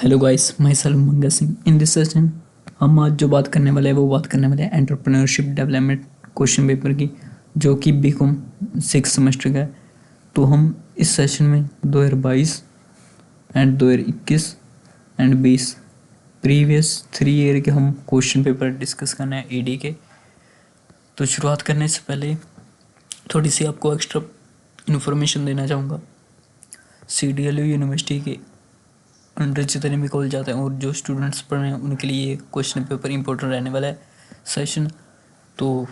Hello guys, मैं सलम मंगा सिंह। इन दिस सेशन हम आज जो बात करने वाले हैं वो बात करने वाले हैं एंटरप्रेन्योरशिप डेवलपमेंट क्वेश्चन पेपर की, जो कि बीकॉम 6 सेमेस्टर का है। तो हम इस सेशन में 2022 एंड 2021 एंड 20 प्रीवियस 3 ईयर के हम क्वेश्चन पेपर डिस्कस करना है ईडी के। तो शुरुआत करने से पहले थोड़ी सी आपको एक्स्ट्रा इन्फॉर्मेशन देना चाहूँगा। CDLU यूनिवर्सिटी के अंडर जितने भी कॉलेज जाते हैं और जो स्टूडेंट्स पढ़ रहे हैं उनके लिए ये क्वेश्चन पेपर इंपॉर्टेंट रहने वाला है सेशन। तो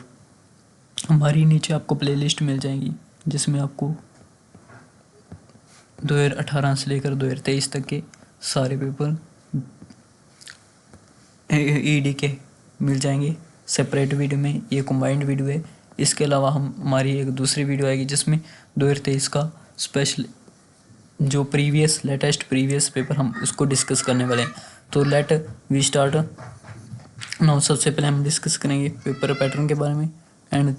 हमारी नीचे आपको प्लेलिस्ट मिल जाएगी जिसमें आपको 2018 से लेकर 2023 तक के सारे पेपर ईडी के मिल जाएंगे सेपरेट वीडियो में। ये कंबाइंड वीडियो है। इसके अलावा हमारी एक दूसरी वीडियो आएगी जिसमें 2023 का स्पेशल जो लेटेस्ट प्रीवियस पेपर हम उसको डिस्कस करने वाले हैं। तो लेट वी स्टार्ट नाउ। सबसे पहले हम डिस्कस करेंगे पेपर पैटर्न के बारे में एंड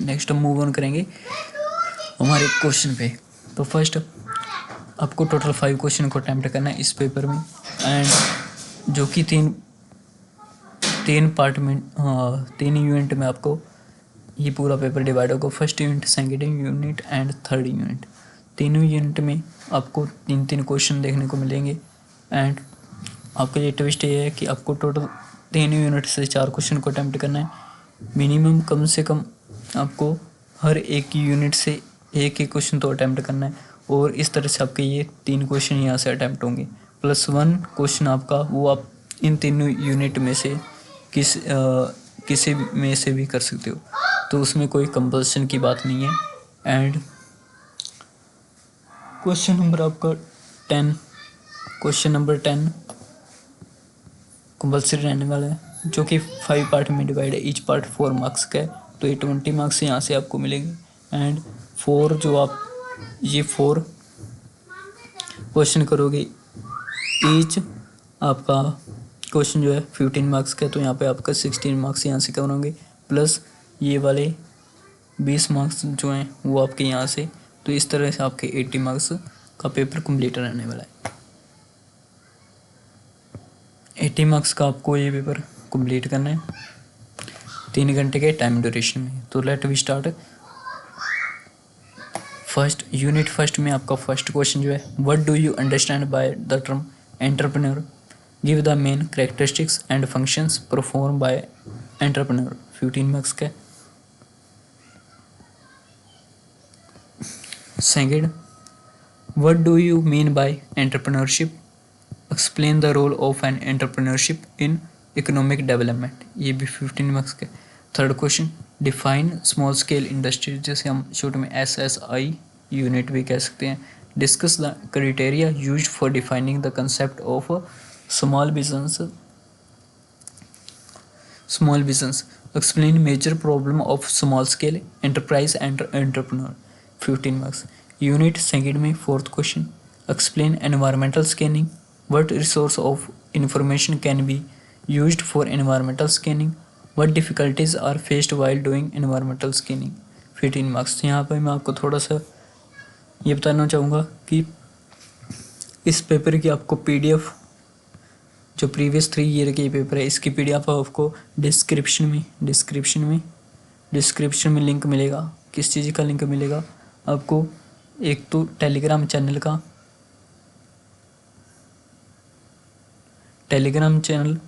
नेक्स्ट हम मूव ऑन करेंगे हमारे क्वेश्चन पे। तो फर्स्ट आपको टोटल 5 क्वेश्चन को अटेम्प्ट करना है इस पेपर में, एंड जो कि तीन पार्ट में 3 यूनिट में आपको ये पूरा पेपर डिवाइड होगा। First unit, second unit and third unit. तीनों यूनिट में आपको 3 क्वेश्चन देखने को मिलेंगे। एंड आपका ये ट्विस्ट ये है कि आपको टोटल 3 यूनिट से 4 क्वेश्चन को अटेम्प्ट करना है। मिनिमम कम से कम आपको हर एक यूनिट से एक क्वेश्चन तो अटेम्प्ट करना है, और इस तरह से आपके ये 3 क्वेश्चन यहाँ से अटेम्प्ट होंगे +1 क्वेश्चन आपका वो आप इन तीनों यूनिट में से किसी में से भी कर सकते हो। तो उसमें कोई कंपल्सन की बात नहीं है। एंड क्वेश्चन नंबर आपका 10 कंपल्सरी रहने वाला है, जो कि 5 पार्ट में डिवाइड है। ईच पार्ट 4 मार्क्स का है, तो ये 20 मार्क्स यहाँ से आपको मिलेंगे। एंड 4 जो आप ये 4 क्वेश्चन करोगे, ईच आपका क्वेश्चन जो है 15 मार्क्स का है, तो यहाँ पे आपका 16 मार्क्स यहाँ से कवर होंगे, प्लस ये वाले 20 मार्क्स जो हैं वो आपके यहाँ से। तो इस तरह से आपके 80 मार्क्स का पेपर कंप्लीट रहने वाला है। 80 मार्क्स का आपको ये पेपर कंप्लीट करना है 3 घंटे के टाइम ड्यूरेशन में। तो लेट वी स्टार्ट। फर्स्ट में आपका फर्स्ट क्वेश्चन जो है, what do you understand by the term entrepreneur, give the main characteristics and functions perform by entrepreneur. 15 marks का। Second, what do you mean by entrepreneurship? Explain the role of an entrepreneurship in economic development. ये भी 15 marks का। Third question, define small scale industry, जैसे हम short में SSI unit भी कह सकते हैं। Discuss the criteria used for defining the concept of small business. Explain major problem of small scale enterprise and entrepreneur. 15 marks. Unit second में fourth question, explain environmental scanning, what resource of information can be used for environmental scanning, what difficulties are faced while doing environmental scanning. 15 marks. यहाँ पर मैं आपको थोड़ा सा ये बताना चाहूँगा कि इस पेपर की आपको PDF जो प्रीवियस 3 ईयर के पेपर है, इसकी PDF आपको डिस्क्रिप्शन में लिंक मिलेगा। किस चीज़ का लिंक मिलेगा आपको? एक तो टेलीग्राम चैनल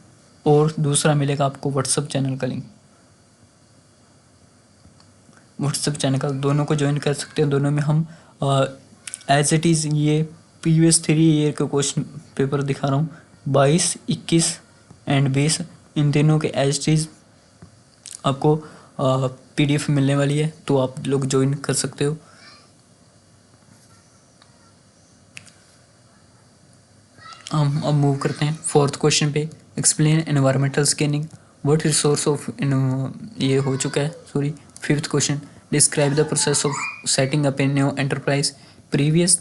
और दूसरा मिलेगा आपको व्हाट्सएप चैनल का लिंक। व्हाट्सएप चैनल का दोनों को ज्वाइन कर सकते हैं। दोनों में हम एज इट इज़ ये प्रीवियस 3 ईयर के क्वेश्चन पेपर दिखा रहा हूँ। 22, 21 एंड 20 इन तीनों के एज इट इज़ आपको PDF मिलने वाली है, तो आप लोग ज्वाइन कर सकते हो। हम अब मूव करते हैं फोर्थ क्वेश्चन पे, explain environmental scanning, what resource of ये हो चुका है, sorry. Fifth question, describe the process of setting up A new enterprise. Previous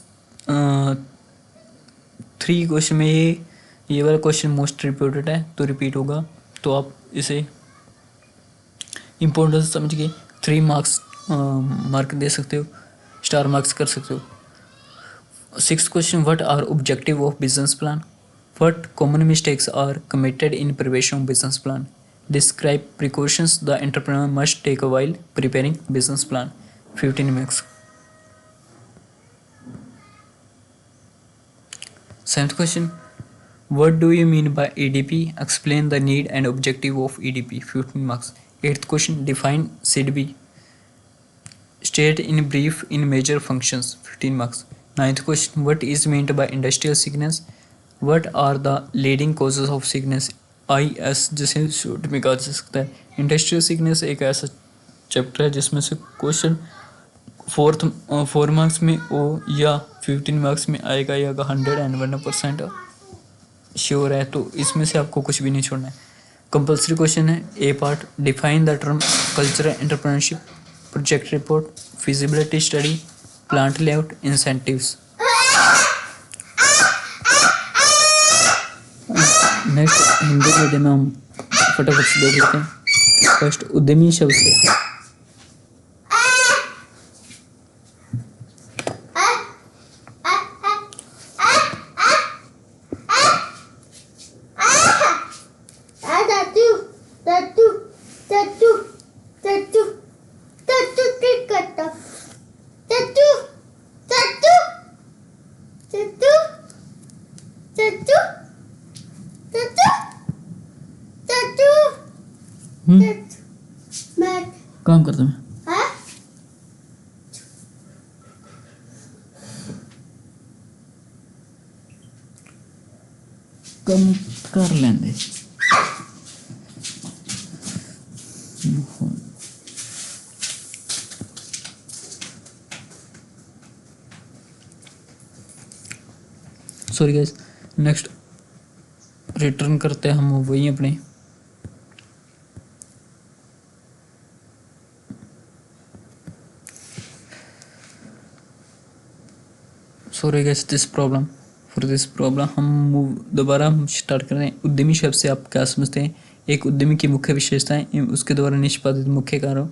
3 question में ये वाला क्वेश्चन मोस्ट रिपीटेड है, तो रिपीट होगा, तो आप इसे इम्पोर्टेंस समझ के 3 मार्क्स मार्क दे सकते हो, स्टार मार्क्स कर सकते हो। Sixth question, what are objective of business plan? What common mistakes are committed in preparation of business plan? Describe precautions the entrepreneur must take while preparing business plan. 15 marks. Seventh question, what do you mean by EDP? Explain the need and objective of EDP. 15 marks. Eighth question, define SIDB. State in brief in major functions. 15 marks. Ninth question, what is meant by industrial sickness? What are the leading causes of sickness? IS जिसे short में कहा जा सकता है. Industrial sickness एक ऐसा chapter है जिसमें से क्वेश्चन 4 मार्क्स में ओ या 15 मार्क्स में आएगा या 101% श्योर है, तो इसमें से आपको कुछ भी नहीं छोड़ना है. कंपल्सरी क्वेश्चन है. A part, define the term cultural entrepreneurship, project report, feasibility study, plant layout, incentives. Next Hindi पढ़ने में हम फटाफट से देख लेते हैं. फर्स्ट, उद्यमी शब्द से काम करते हैं. कम कर लेंगे. Sorry guys. नेक्स्ट रिटर्न करते हैं हम वही अपने. सॉरी गाइस दिस प्रॉब्लम हम दोबारा स्टार्ट कर रहे हैं. उद्यमी शब्द से आप क्या समझते हैं? एक उद्यमी की मुख्य विशेषताएं उसके द्वारा निष्पादित मुख्य कार्यों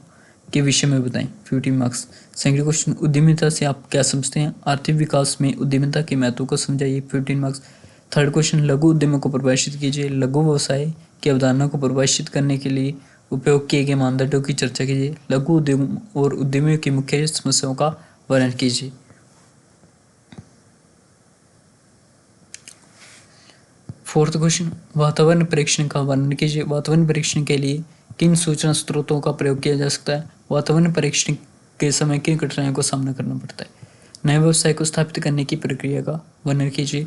के विषय में बताएं. 15 मार्क्स. सेकंड क्वेश्चन, उद्यमिता से आप क्या समझते हैं? आर्थिक विकास में उद्यमिता के महत्व को समझाइए. 15 मार्क्स. थर्ड क्वेश्चन, लघु उद्यमों को परिभाषित कीजिए. लघु व्यवसाय की अवधारणा को परिभाषित करने के लिए उपयोग किए गए मानदंडों की चर्चा कीजिए. लघु उद्यम और उद्यमियों की मुख्य समस्याओं का वर्णन कीजिए. फोर्थ क्वेश्चन, वातावरण परीक्षण का वर्णन कीजिए. वातावरण परीक्षण के लिए किन सूचना स्रोतों का प्रयोग किया जा सकता है? वातावरण परीक्षण के समय किन कठिनाइयों का सामना करना पड़ता है? नए व्यवसाय को स्थापित करने की प्रक्रिया का वर्णन कीजिए.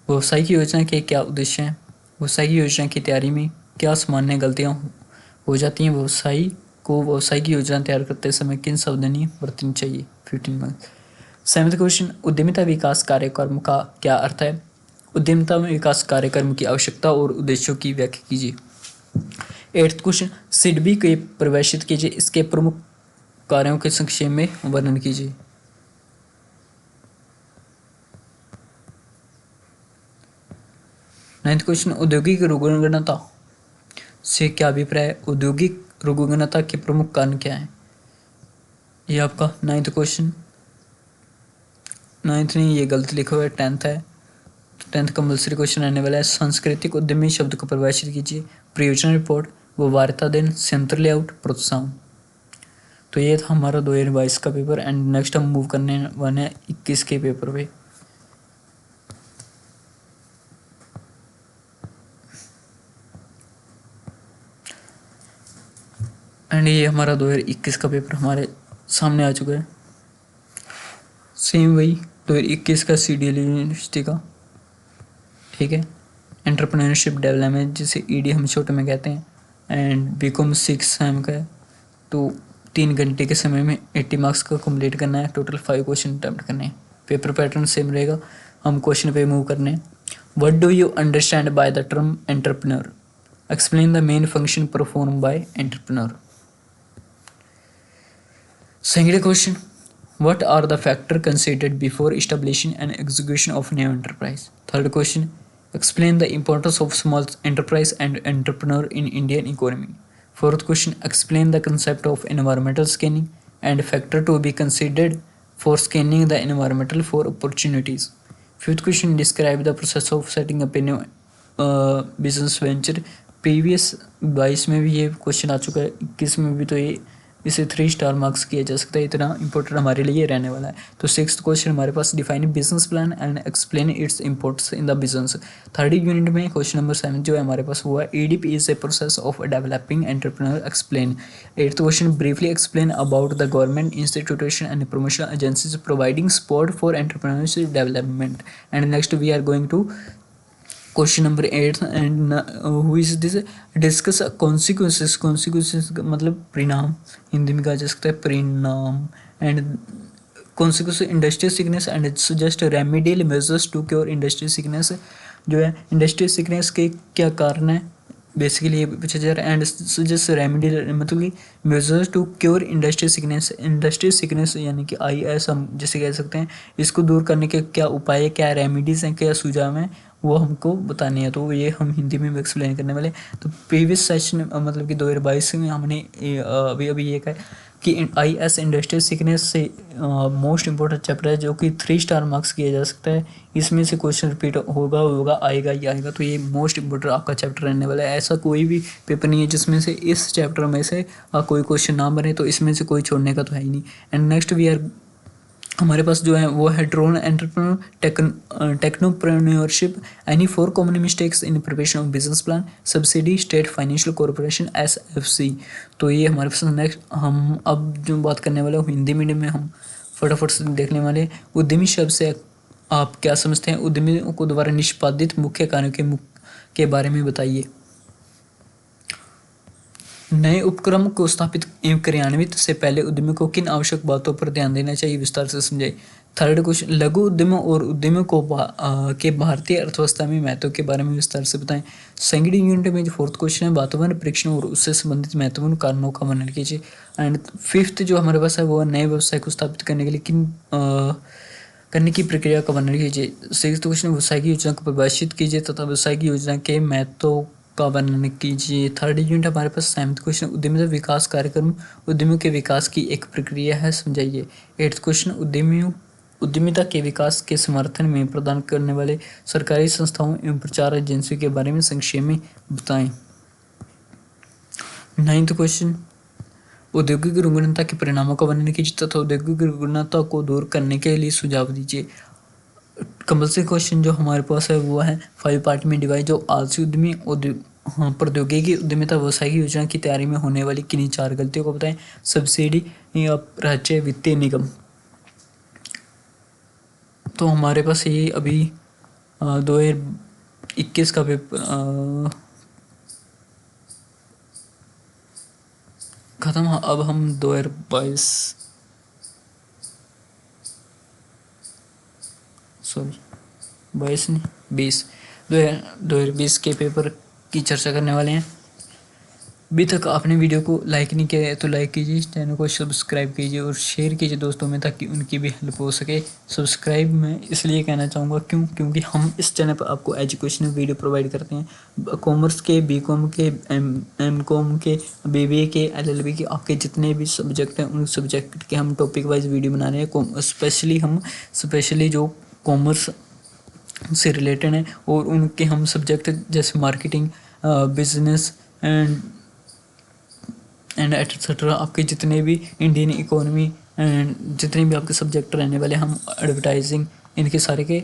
व्यवसाय की योजना के क्या उद्देश्य हैं? व्यवसाय की योजना की तैयारी में क्या सामान्य गलतियां हो जाती हैं? व्यवसाय की योजना तैयार करते समय किन सावधानी बरतनी चाहिए? 15 मार्क्स. सेवंथ क्वेश्चन, उद्यमिता विकास कार्यक्रम का क्या अर्थ है? उद्यमिता में विकास कार्यक्रम की आवश्यकता और उद्देश्यों की व्याख्या कीजिए. एट्थ क्वेश्चन, सिडबी को परिभाषित कीजिए. इसके प्रमुख कार्यों के संक्षेप में वर्णन कीजिए. नाइन्थ क्वेश्चन, औद्योगिक रुग्णता से क्या अभिप्राय है? औद्योगिक रुग्णता के प्रमुख कारण क्या है? ये आपका नाइन्थ क्वेश्चन. नाइन्थ नहीं, ये गलत लिखा हुआ है, 10th है. 10th कंपल्सरी क्वेश्चन आने वाला है. सांस्कृतिक उद्यमी शब्द को परिभाषित कीजिए. प्रयोजन रिपोर्ट, व्यवहार्यता दिन, संयंत्र लेआउट, प्रोत्साहन. तो ये था हमारा 2022 का पेपर. एंड नेक्स्ट हम मूव करने वाले हैं 21 के पेपर पे. एंड ये हमारा 2021 का पेपर हमारे सामने आ चुका है. सेम वही 2021 का CDL यूनिवर्सिटी का, ठीक है. एंटरप्रेन्योरशिप डेवलपमेंट जिसे ED हम शॉर्ट में कहते हैं. एंड BCom 6 सेम का है. तो 3 घंटे के समय में 80 मार्क्स का कंप्लीट करना है. टोटल 5 क्वेश्चन अटेम्प्ट करने हैं. पेपर पैटर्न सेम रहेगा. हम क्वेश्चन पे मूव करने हैं. What do you understand by the term entrepreneur? Explain the main function perform by entrepreneur. Second question, what are the factors considered before establishing and execution of new enterprise? Third question, explain the importance of small enterprise and entrepreneur in Indian economy. Fourth question, explain the concept of environmental scanning and factor to be considered for scanning the environmental for opportunities. Fifth question, describe the process of setting up a new business venture. Previous 22 में भी ये question आ चुका है, 21 में भी, तो ये इसे 3 स्टार मार्क्स किया जा सकता है, इतना इंपॉर्टेंट हमारे लिए रहने वाला है। तो सिक्स्थ क्वेश्चन हमारे पास, define business plan and explain its importance in the business. Third unit में क्वेश्चन नंबर 7 जो है हमारे पास हुआ है, EDP is a process of developing entrepreneur explain. Eighth question, briefly explain about the government institution and promotional agencies providing support for entrepreneurship development. And next we are going to question number 8 and who is this, discuss consequences. Consequences मतलब परिणाम, हिंदी में कहा जा सकता है परिणाम। And consequence industrial sickness and suggest remedial measures to cure industrial sickness. जो है इंडस्ट्रियल सिकनेस के क्या कारण है, बेसिकली ये पूछा जा रहा है। एंड सजेस्ट रेमेडियल मतलब कि measures to cure industrial sickness. Industrial sickness यानी कि IS हम जैसे कह सकते हैं, इसको दूर करने के क्या उपाय है, क्या रेमेडीज हैं, क्या सुझाव हैं, वो हमको बतानी है। तो ये हम हिंदी में एक्सप्लेन करने वाले। तो प्रीवियस सेशन मतलब कि 2022 में हमने अभी अभी ये कहा कि IS इंडस्ट्रियल सिकनेस से मोस्ट इंपॉर्टेंट चैप्टर है, जो कि 3 स्टार मार्क्स किया जा सकता है। इसमें से क्वेश्चन रिपीट होगा आएगा ही आएगा। तो ये मोस्ट इंपॉर्टेंट आपका चैप्टर रहने वाला है। ऐसा कोई भी पेपर नहीं है जिसमें से इस चैप्टर में से कोई क्वेश्चन ना बने, तो इसमें से कोई छोड़ने का तो है ही नहीं। एंड नेक्स्ट वी आर, हमारे पास जो है वो है drone entrepreneur technopreneurship, any 4 common mistakes in preparation of business plan, subsidy, state financial corporation, SFC। तो ये हमारे पास नेक्स्ट हम अब जो बात करने वाले हैं हिंदी मीडियम में हम फटाफट से देखने वाले। उद्यमी शब्द से आप क्या समझते हैं? उद्यमी को द्वारा निष्पादित मुख्य कार्यों के बारे में बताइए। नए उपक्रम को स्थापित एवं क्रियान्वित से पहले उद्यमी को किन आवश्यक बातों पर ध्यान देना चाहिए, विस्तार से समझाइए। थर्ड क्वेश्चन, लघु उद्यमों और उद्यमियों को के भारतीय अर्थव्यवस्था में महत्व के बारे में विस्तार से बताएं। सेकंड यूनिट में जो फोर्थ क्वेश्चन है, वातावरण परीक्षण और उससे संबंधित महत्वपूर्ण कारणों का वर्णन कीजिए। एंड फिफ्थ जो हमारे पास है वो नए व्यवसाय को स्थापित करने के लिए करने की प्रक्रिया का वर्णन कीजिए। सिक्स्थ क्वेश्चन, व्यवसाय की योजना को परिभाषित कीजिए तथा व्यवसाय की योजना के महत्व का वर्णन कीजिए। थर्ड यूनिट हमारे पास सेवंथ क्वेश्चन, उद्यमिता विकास कार्यक्रम उद्यमियों के विकास की एक प्रक्रिया है, समझाइए। एट्थ क्वेश्चन, उद्यमिता के विकास के समर्थन में प्रदान करने वाले सरकारी संस्थाओं एवं प्रचार एजेंसियों के बारे में संक्षेप में बताएं। नाइन्थ क्वेश्चन, औद्योगिक रुग्णता के परिणामों का वर्णन कीजिए तथा औद्योगिक रुग्णता को दूर करने के लिए सुझाव दीजिए। कंपल्सरी क्वेश्चन जो हमारे पास है वो है 5 पार्ट में डिवाइड, जो आलसी उद्यमी प्रौद्योगिकी उद्यमिता व्यवसाय की योजना की तैयारी में होने वाली किन्हीं 4 गलतियों को बताएं। सब्सिडी या राज्य वित्तीय निगम। तो हमारे पास ये अभी 2021 का पेपर खत्म। अब हम 2022 सॉरी 22 नहीं 20 2020 के पेपर की चर्चा करने वाले हैं। अभी तक आपने वीडियो को लाइक नहीं किया है तो लाइक कीजिए, चैनल को सब्सक्राइब कीजिए और शेयर कीजिए दोस्तों में, ताकि उनकी भी हेल्प हो सके। सब्सक्राइब मैं इसलिए कहना चाहूँगा क्योंकि हम इस चैनल पर आपको एजुकेशनल वीडियो प्रोवाइड करते हैं। कॉमर्स के, BCom के, MCom के, BBA के, LLB के, आपके जितने भी सब्जेक्ट हैं उन सब्जेक्ट के हम टॉपिक वाइज वीडियो बना रहे हैं। स्पेशली जो कॉमर्स से रिलेटेड हैं और उनके हम सब्जेक्ट जैसे मार्केटिंग, बिजनेस एंड एटसेट्रा, आपके जितने भी इंडियन इकोनॉमी एंड जितने भी आपके सब्जेक्ट रहने वाले, हम एडवर्टाइजिंग, इनके सारे के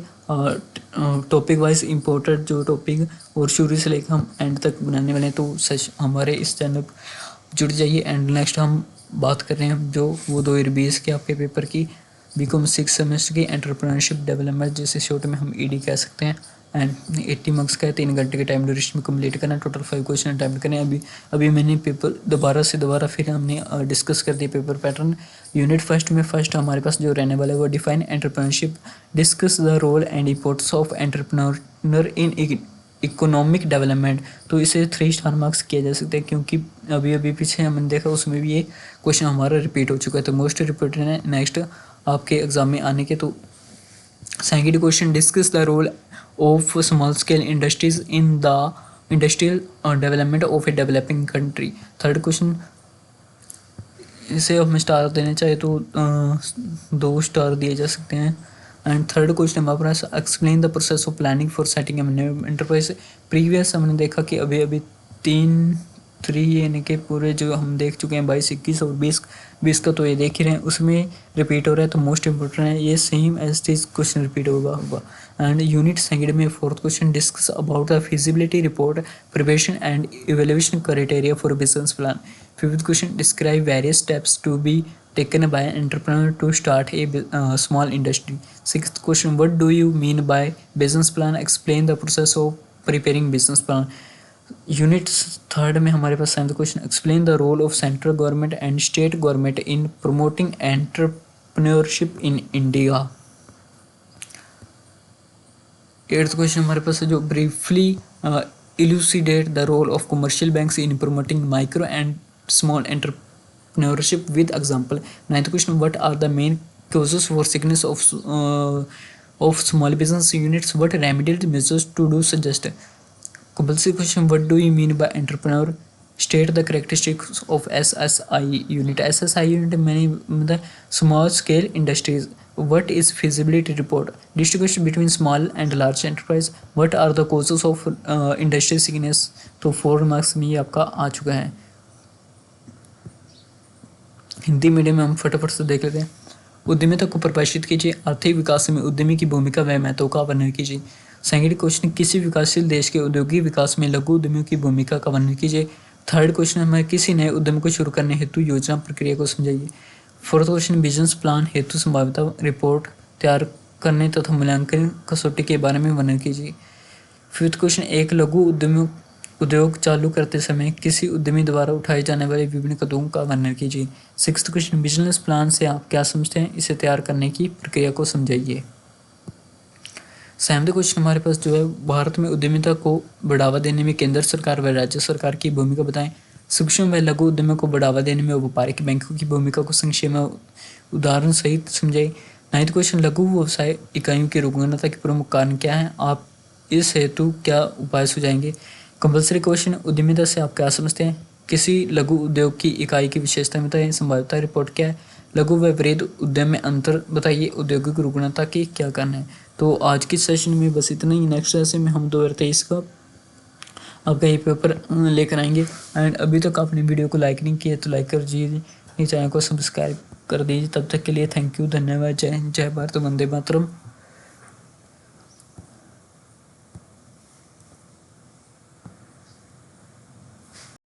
टॉपिक वाइज इम्पोर्टेंट जो टॉपिक और शुरू से लेकर हम एंड तक बनाने वाले हैं। तो हमारे इस चैनल पर जुड़ जाइए। एंड नेक्स्ट हम बात कर रहे हैं जो वो 2020 के आपके पेपर की BCom 6 सेमेस्टर की एंटरप्रेन्योरशिप डेवलपमेंट, जिसे शॉर्ट में हम ED कह सकते हैं। एंड 80 मार्क्स का है, 3 घंटे के टाइम ड्यूरेशन में कंप्लीट करना है, टोटल 5 क्वेश्चन अटैम्प्ट करने हैं। अभी मैंने पेपर दोबारा फिर हमने डिस्कस कर दिया पेपर पैटर्न। यूनिट फर्स्ट में फर्स्ट हमारे पास जो रहने वाला है वो define entrepreneurship, discuss the role and importance of entrepreneur in economic development. तो इसे 3 स्टार मार्क्स किया जा सकता है, क्योंकि अभी पीछे हमने देखा उसमें भी ये क्वेश्चन हमारा रिपीट हो चुका है। तो मोस्ट रिपीटेड है नेक्स्ट आपके एग्जाम में आने के। तो second question, discuss the role of small scale industries in the industrial development of a developing country. Third question, इसे हमें स्टार देने चाहिए तो 2 स्टार दिए जा सकते हैं। एंड थर्ड क्वेश्चन हमारे पास explain the process of planning for setting a new enterprise. Previous हमने देखा कि अभी अभी 3 यानी कि पूरे जो हम देख चुके हैं 22, 21 और 20 का तो ये देख ही रहे हैं, उसमें रिपीट हो रहा है। तो मोस्ट इंपॉर्टेंट है ये same as this question repeat होगा। एंड यूनिट सेकंड में fourth question discuss about the feasibility report preparation and evaluation criteria for business plan. Fifth question describe various steps to be taken by an entrepreneur to start a small industry. Sixth question, what do you mean by business plan? Explain the process of preparing business plan. Unit third में हमारे पास seventh question, explain the role of central government and state government in promoting entrepreneurship in India. Eighth question हमारे पास है जो briefly elucidate the role of commercial banks in promoting micro and small entrepreneurship with example. Ninth question, what are the main causes for sickness of small business units? What remedial measures to do suggest? Compulsory question, what do you mean by entrepreneur? State the characteristics of SSI unit. SSI unit means the small scale industries. What is feasibility report? Distribution between small and large enterprise. What are the causes of industry sickness? तो 4 marks में ये आपका आ चुका है। Hindi medium में हम फटाफट से देख लेते हैं। उद्यमिता को परिभाषित कीजिए। आर्थिक विकास में उद्यमी की भूमिका व महत्व का वर्णन कीजिए। सेकंड क्वेश्चन, किसी विकासशील देश के औद्योगिक विकास में लघु उद्यमियों की भूमिका का वर्णन कीजिए। थर्ड क्वेश्चन हमें किसी नए उद्यम को शुरू करने हेतु योजना प्रक्रिया को समझाइए। फोर्थ क्वेश्चन, बिजनेस प्लान हेतु संभाव्यता रिपोर्ट तैयार करने तथा मूल्यांकन कसौटी के बारे में वर्णन कीजिए। फिफ्थ क्वेश्चन, एक लघु उद्योग चालू करते समय किसी उद्यमी द्वारा उठाए जाने वाले विभिन्न कदमों का वर्णन कीजिए। सिक्स्थ क्वेश्चन, बिजनेस प्लान से आप क्या समझते हैं, इसे तैयार करने की प्रक्रिया को समझाइए। सेवंथ क्वेश्चन हमारे पास जो है, भारत में उद्यमिता को बढ़ावा देने में केंद्र सरकार व राज्य सरकार की भूमिका बताएं। सूक्ष्म व लघु उद्यमों को बढ़ावा देने में व्यापारिक बैंकों की भूमिका को संक्षेप में उदाहरण सहित समझाइए। नाइन्थ क्वेश्चन, लघु व्यवसाय इकाइयों की रुग्णता के प्रमुख कारण क्या है, आप इस हेतु क्या उपाय सुझाएंगे। कंपल्सरी क्वेश्चन, उद्यमिता से आप क्या समझते हैं, किसी लघु उद्योग की इकाई की विशेषता बताएं। संभाव्यता रिपोर्ट क्या है, लघु व वृहद उद्यम में अंतर बताइए। औद्योगिक रुग्णता की क्या कारण है। तो आज की सेशन में बस इतना ही। नेक्स्ट सेशन में हम 2023 का आपका ये पेपर लेकर आएंगे। एंड अभी तक आपने वीडियो को लाइक नहीं किया तो लाइक कर दीजिए, चैनल को सब्सक्राइब कर दीजिए। तब तक के लिए थैंक यू, धन्यवाद। जय हिंद, जय भारत, वंदे मातरम।